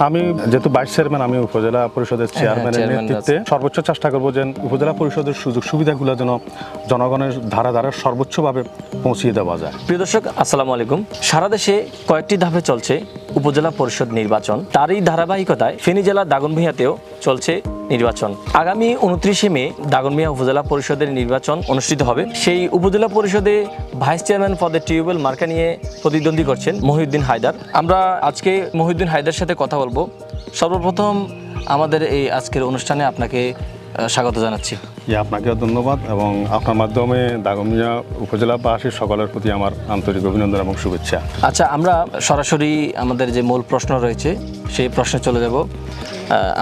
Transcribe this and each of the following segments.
আমি যেহেতু vice chairman, আমি উপজেলা পরিষদের চেয়ারম্যানের নেতৃত্বে সর্বোচ্চ চেষ্টা করব যে উপজেলা পরিষদের সুযোগ সুবিধাগুলো যেন জনগণের ধারা ধারা সর্বোচ্চভাবে পৌঁছিয়ে দেওয়া যায়। প্রিয় দর্শক, আসসালামু আলাইকুম। সারা দেশে কয়েকটি ধাপে চলছে উপজেলা পরিষদ নির্বাচন। তারই ধারাবাহিকতায় ফেনী জেলার দাগনভূঞাতেও চলছে নির্বাচন। আগামী 29শে মে দাগনভূঞা উপজেলা পরিষদের নির্বাচন অনুষ্ঠিত হবে। সেই উপজেলা পরিষদে ভাইস চেয়ারম্যান পদে টিউবওয়েল মার্কা নিয়ে প্রতিদ্বন্দ্বী করছেন মহিউদ্দিন হায়দার। আমরা আজকে মহিউদ্দিন হায়দার সাথে কথা বলবো। সর্বপ্রথম আমাদের এই আজকের অনুষ্ঠানে আপনাকে স্বাগত জানাচ্ছি। আপনাকেও ধন্যবাদ এবং আপনার মাধ্যমে দাগনভূঞা উপজেলাবাসীর সকলের প্রতি আমার আন্তরিক অভিনন্দন এবং শুভেচ্ছা। আচ্ছা, আমরা সরাসরি আমাদের যে মূল প্রশ্ন রয়েছে সেই প্রশ্নে চলে যাব।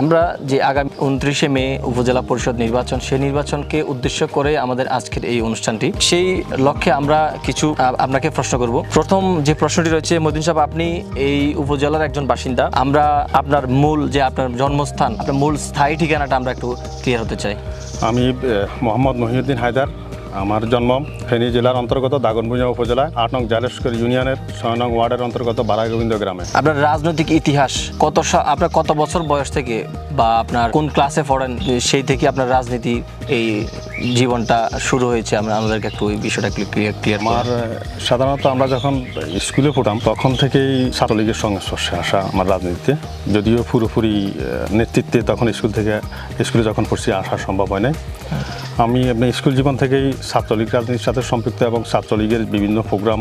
আমরা যে আগামী 29শে মে উপজেলা পরিষদ নির্বাচন, সেই নির্বাচনকে উদ্দেশ্য করে আমাদের আজকের এই অনুষ্ঠানটি, সেই লক্ষ্যে আমরা কিছু আপনাকে প্রশ্ন করব। প্রথম যে প্রশ্নটি রয়েছে, মহিউদ্দিন সাহেব, আপনি এই উপজেলার একজন বাসিন্দা। আমরা আপনার মূল যে আপনার জন্মস্থান, আপনার মূল স্থায়ী ঠিকানাটা আমরা একটু ক্লিয়ার হতে চাই। আমি মোহাম্মদ মহিউদ্দিন হায়দার। আমার জন্ম ফেনী জেলার অন্তর্গত দাগনভূঞা উপজেলায় ৮ নং জালেশকর ইউনিয়নের ৬ নং ওয়ার্ডের অন্তর্গত বারাগোবিন্দ গ্রামে। আপনার রাজনৈতিক ইতিহাস আপনার কত বছর বয়স থেকে বা আপনার কোন ক্লাসে পড়েন সেই থেকে আপনার রাজনীতি এই জীবনটা শুরু হয়েছে, আমাদেরকে একটু ওই বিষয়টা ক্লিয়ার। আমার সাধারণত আমরা যখন স্কুলে পড়তাম তখন থেকেই ছাত্রলীগের সংস্পর্শে আসা আমার রাজনীতিতে, যদিও পুরোপুরি নেতৃত্বে তখন স্কুলে যখন পড়ছি আসা সম্ভব হয় নাই। আমি স্কুল জীবন থেকেই ছাত্রলীগ রাজনীতির সাথে সম্পৃক্ত এবং ছাত্রলীগের বিভিন্ন প্রোগ্রাম,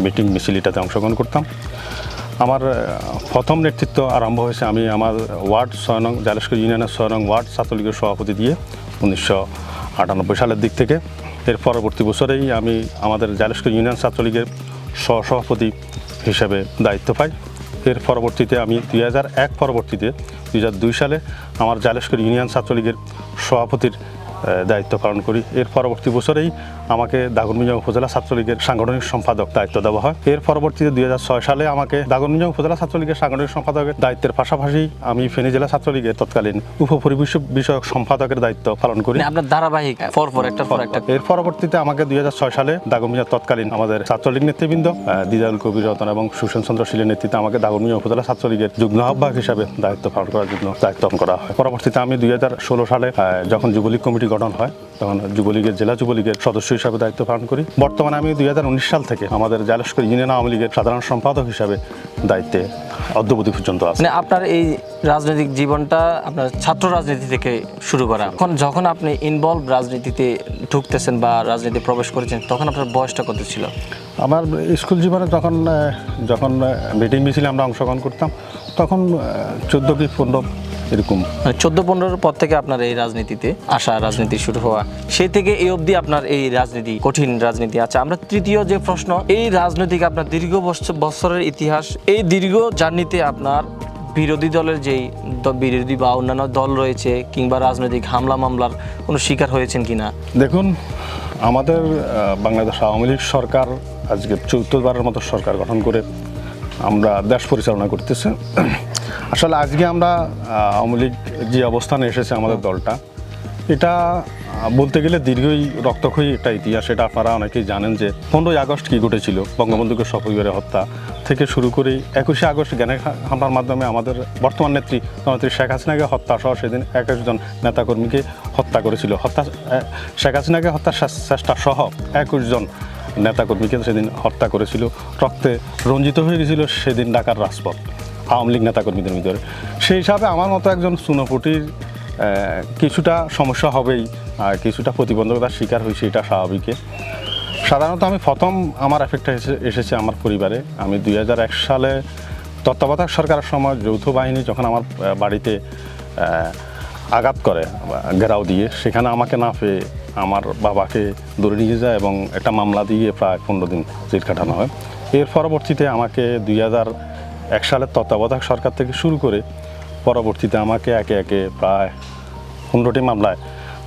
মিটিং, মিছিল এটাতে অংশগ্রহণ করতাম। আমার প্রথম নেতৃত্ব আরম্ভ হয়েছে আমি আমার ওয়ার্ড ৬ নং জালেশকর ইউনিয়নের ৬ নং ওয়ার্ড ছাত্রলীগের সভাপতি দিয়ে 1998 সালের দিক থেকে। এর পরবর্তী বছরেই আমি আমাদের জালেশকর ইউনিয়ন ছাত্রলীগের সহসভাপতি হিসেবে দায়িত্ব পাই। এর পরবর্তীতে আমি 2001 পরবর্তীতে 2002 সালে আমার জালেশকর ইউনিয়ন ছাত্রলীগের সভাপতির দায়িত্ব পালন করি। এর পরবর্তী বছরেই আমাকে দাগনভূঞা উপজেলা ছাত্রলীগের সাংগঠনিক সম্পাদক দায়িত্ব দেওয়া হয়। এর পরবর্তীতে 2006 সালে আমাকে দাগনভূঞা উপজেলা ছাত্রলীগের সাংগঠনিক সম্পাদকের দায়িত্বের পাশাপাশি আমি ফেনী জেলা ছাত্রলীগের তৎকালীন উপপরিবেশ বিষয়ক সম্পাদকের দায়িত্ব পালন করি। আপনার ধারাবাহিক এর পরবর্তীতে আমাকে 2006 সালে দাগনভূঞা তৎকালীন আমাদের ছাত্রলীগ নেতৃবৃন্দ দিদারুল কবির রতন এবং সুশান্ত চন্দ্র শীলের নেতৃত্বে আমাকে দাগনভূঞা উপজেলা ছাত্রলীগের যুগ্ম আহ্বায়ক হিসাবে দায়িত্ব পালন করার জন্য দায়িত্ব করা হয়। পরবর্তীতে আমি 2016 সালে যখন যুবলীগ কমিটি গঠন হয় তখন যুবলীগের জেলা যুবলীগের সদস্য হিসাবে দায়িত্ব পালন করি। বর্তমানে আমি 2019 সাল থেকে আমাদের জালেশকর ইউনিয়ন আওয়ামী লীগের সাধারণ সম্পাদক হিসাবে দায়িত্বে অদ্যবধি পর্যন্ত আছে। আপনার এই রাজনৈতিক জীবনটা আপনার ছাত্র রাজনীতি থেকে শুরু করা। যখন আপনি ইনভলভ রাজনীতিতে ঢুকতেছেন বা রাজনীতি প্রবেশ করেছেন, তখন আপনার বয়সটা কত ছিল? আমার স্কুল জীবনে যখন মিটিং মিছিলে আমরা অংশগ্রহণ করতাম তখন 14 কি 15 এরকম। 14-15 পর থেকে আপনার এই রাজনীতিতে আসা, রাজনীতি শুরু হওয়া, সেই থেকে এই অবধি আপনার এই রাজনীতি, কঠিন রাজনীতি। আচ্ছা, আমরা তৃতীয় যে প্রশ্ন, এই রাজনৈতিক আপনার দীর্ঘ বছরের ইতিহাস, এই দীর্ঘ জার্নিতে আপনার বিরোধী দলের যেই বিরোধী বা অন্যান্য দল রয়েছে কিংবা রাজনৈতিক হামলা মামলার কোনো শিকার হয়েছেন কিনা? দেখুন, আমাদের বাংলাদেশ আওয়ামী লীগ সরকার আজকে 14বারের মতো সরকার গঠন করে আমরা দেশ পরিচালনা করতেছে। আসলে আজকে আমরা আওয়ামী লীগ যে অবস্থানে এসেছে আমাদের দলটা, এটা বলতে গেলে দীর্ঘই রক্তক্ষয়ী একটা ইতিহাস। এটা আপনারা অনেকেই জানেন যে 15ই আগস্ট কী ঘটেছিল, বঙ্গবন্ধুকে সপরিবারে হত্যা থেকে শুরু করে 21শে আগস্ট গ্রেনেড হামলার মাধ্যমে আমাদের বর্তমান নেত্রী শেখ হাসিনাকে হত্যা সহ সেদিন 21 জন নেতাকর্মীকে হত্যা করেছিল। শেখ হাসিনাকে হত্যার চেষ্টা সহ 21 জন নেতাকর্মীকে সেদিন হত্যা করেছিল। রক্তে রঞ্জিত হয়ে গেছিল সেদিন ঢাকার রাজপথ আওয়ামী লীগ নেতাকর্মীদের ভিতরে। সেই হিসাবে আমার মতো একজন চুনোপুটির কিছুটা সমস্যা হবেই, কিছুটা প্রতিবন্ধকতার শিকার হয়েছে, এটা স্বাভাবিক। সাধারণত আমি প্রথম আমার এফেক্টটা এসেছে আমার পরিবারে। আমি 2001 সালে তত্ত্বাবধায়ক সরকারের সময় যৌথ বাহিনী যখন আমার বাড়িতে আঘাত করে ঘেরাও দিয়ে, সেখানে আমাকে না পেয়ে আমার বাবাকে ধরে নিয়ে যায় এবং একটা মামলা দিয়ে প্রায় 15 দিন জেল কাটানো হয়। এর পরবর্তীতে আমাকে 2001 সালের তত্ত্বাবধায়ক সরকার থেকে শুরু করে পরবর্তীতে আমাকে একে একে প্রায় 15টি মামলায়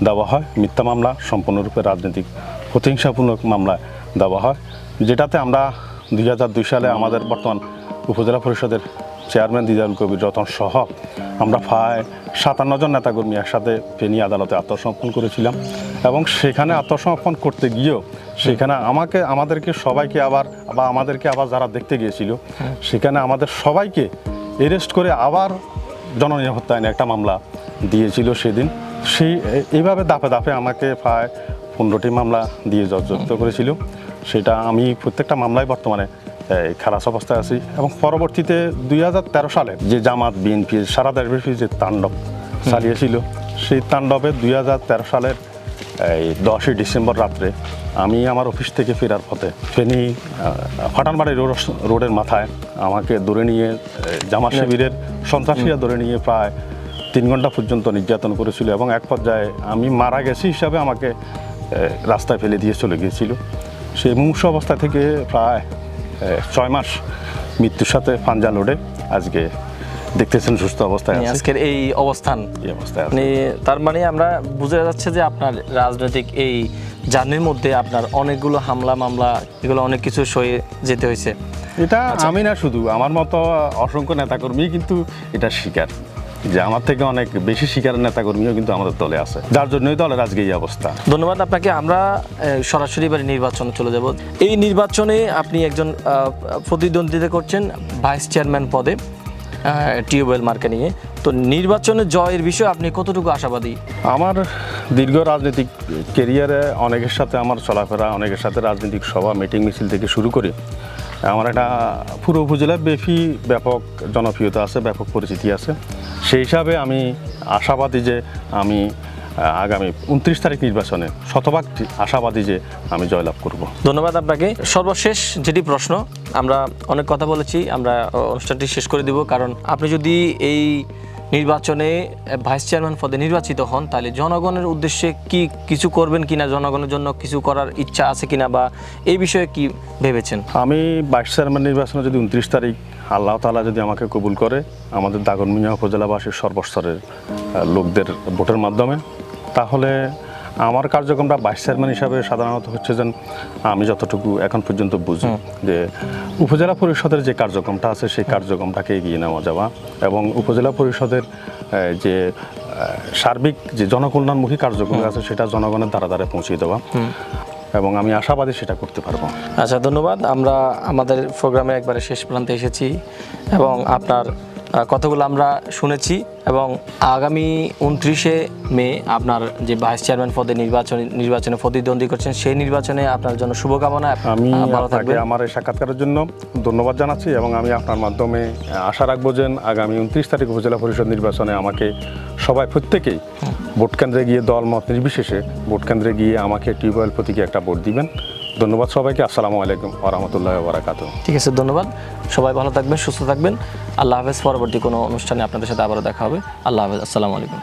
দেওয়া হয়, মিথ্যা মামলা, সম্পূর্ণরূপে রাজনৈতিক প্রতিহিংসামূলক মামলায় দেওয়া হয়, যেটাতে আমরা 2002 সালে আমাদের বর্তমান উপজেলা পরিষদের চেয়ারম্যান দিদারুল কবির রতন সহ আমরা প্রায় 57 জন নেতাকর্মী একসাথে ফেনী আদালতে আত্মসমর্পণ করেছিলাম। এবং সেখানে আত্মসমর্পণ করতে গিয়েও সেখানে আমাদেরকে সবাইকে আবার যারা দেখতে গিয়েছিল সেখানে আমাদের সবাইকে অ্যারেস্ট করে আবার জননিরাপত্তা আইনে একটা মামলা দিয়েছিল সেদিন। এইভাবে দাপে দাপে আমাকে প্রায় 15টি মামলা দিয়ে জর্জরিত করেছিল। সেটা আমি প্রত্যেকটা মামলায় বর্তমানে খালাস অবস্থায় আছি। এবং পরবর্তীতে 2013 সালে যে জামাত বিএনপি সারা দেশব্যাপী যে তাণ্ডব চালিয়েছিল, সেই তাণ্ডবে 2013 সালের 10ই ডিসেম্বর রাত্রে আমি আমার অফিস থেকে ফেরার পথে ফেনী ফাটানবাড়ি রোডের মাথায় আমাকে ধরে নিয়ে জামাত শিবিরের সন্ত্রাসীরা ধরে নিয়ে প্রায় 3 ঘন্টা পর্যন্ত নির্যাতন করেছিল এবং এক পর্যায়ে আমি মারা গেছি হিসাবে আমাকে রাস্তায় ফেলে দিয়ে চলে গিয়েছিল। সেই মুমূর্ষু অবস্থা থেকে প্রায় 6 মাস মৃত্যুর সাথে পাঞ্জা লড়ে আজকে দেখতেছেন সুস্থ অবস্থায় আছে। আজকের এই অবস্থান, এই অবস্থায় আছে। মানে তার মানে আমরা বোঝা যাচ্ছে যে আপনার রাজনৈতিক এই জার্নির মধ্যে আপনার অনেকগুলো হামলা মামলা, এগুলো অনেক কিছু সয়ে যেতে হয়েছে। এটা আমি না, শুধু আমার মতো অসংখ্য নেতাকর্মী কিন্তু এটা স্বীকার, যে আমার থেকে অনেক বেশি শিকারের নেতাকর্মীও কিন্তু আমাদের দলে আছে, যার জন্যই দলের আজকে এই অবস্থা। ধন্যবাদ আপনাকে। আমরা সরাসরি এবারে নির্বাচনে চলে যাব। এই নির্বাচনে আপনি একজন প্রতিদ্বন্দ্বিতা করছেন ভাইস চেয়ারম্যান পদে টিউবওয়েল মার্কা নিয়ে। তো নির্বাচনে জয়ের বিষয়ে আপনি কতটুকু আশাবাদী? আমার দীর্ঘ রাজনৈতিক কেরিয়ারে অনেকের সাথে আমার চলাফেরা, অনেকের সাথে রাজনৈতিক সভা মিটিং মিছিল থেকে শুরু করে আমার একটা পুরো উপজেলায় ব্যাপক জনপ্রিয়তা আছে, ব্যাপক পরিচিতি আছে। সেই হিসাবে আমি আশাবাদী যে আমি আগামী 29 তারিখ নির্বাচনে শতভাগ আশাবাদী যে আমি জয়লাভ করব। ধন্যবাদ আপনাকে। সর্বশেষ যেটি প্রশ্ন, আমরা অনেক কথা বলেছি, আমরা অনুষ্ঠানটি শেষ করে দিব। কারণ আপনি যদি এই নির্বাচনে ভাইস চেয়ারম্যান পদে নির্বাচিত হন, তাহলে জনগণের উদ্দেশ্যে কি কিছু করবেন কিনা, জনগণের জন্য কিছু করার ইচ্ছা আছে কিনা, বা এই বিষয়ে কি ভেবেছেন? আমি ভাইস চেয়ারম্যান নির্বাচনে যদি 29 তারিখ আল্লাহ তাআলা যদি আমাকে কবুল করে, আমাদের দাগনভূঞা উপজেলাবাসীর সর্বস্তরের লোকদের ভোটের মাধ্যমে, তাহলে আমার কার্যক্রমটা ভাইস চেয়ারম্যান হিসাবে সাধারণত হচ্ছে যেন আমি যতটুকু এখন পর্যন্ত বুঝি যে উপজেলা পরিষদের যে কার্যক্রমটা আছে সেই কার্যক্রমটাকে এগিয়ে নেওয়া যাওয়া এবং উপজেলা পরিষদের যে সার্বিক যে জনকল্যাণমুখী কার্যক্রম আছে সেটা জনগণের দ্বারা দ্বারা পৌঁছে দেওয়া, এবং আমি আশাবাদী সেটা করতে পারবো। আচ্ছা, ধন্যবাদ। আমরা আমাদের প্রোগ্রামের একবারে শেষ প্রান্তে এসেছি এবং আপনার কথাগুলো আমরা শুনেছি, এবং আগামী 29শে মে আপনার যে ভাইস চেয়ারম্যান পদে নির্বাচনে প্রতিদ্বন্দ্বী করছেন, সেই নির্বাচনে আপনার জন্য শুভকামনা। আমি ভালো থাকবেন। আমার এই সাক্ষাৎকারের জন্য ধন্যবাদ জানাচ্ছি, এবং আমি আপনার মাধ্যমে আশা রাখবো যে আগামী 29 তারিখ উপজেলা পরিষদ নির্বাচনে আমাকে সবাই প্রত্যেকেই ভোট কেন্দ্রে গিয়ে দল মত নির্বিশেষে ভোট কেন্দ্রে গিয়ে আমাকে টিউবওয়েল প্রতীকে একটা ভোট দিবেন। ধন্যবাদ সবাইকে। আসসালামু আলাইকুম ওয়া রাহমাতুল্লাহি ওয়া বারাকাতুহু। ঠিক আছে, ধন্যবাদ। সবাই ভালো থাকবেন, সুস্থ থাকবেন। আল্লাহ হাফেজ। পরবর্তী কোনো অনুষ্ঠানে আপনাদের সাথে আবারও দেখা হবে। আল্লাহ হাফেজ। আসসালামু আলাইকুম।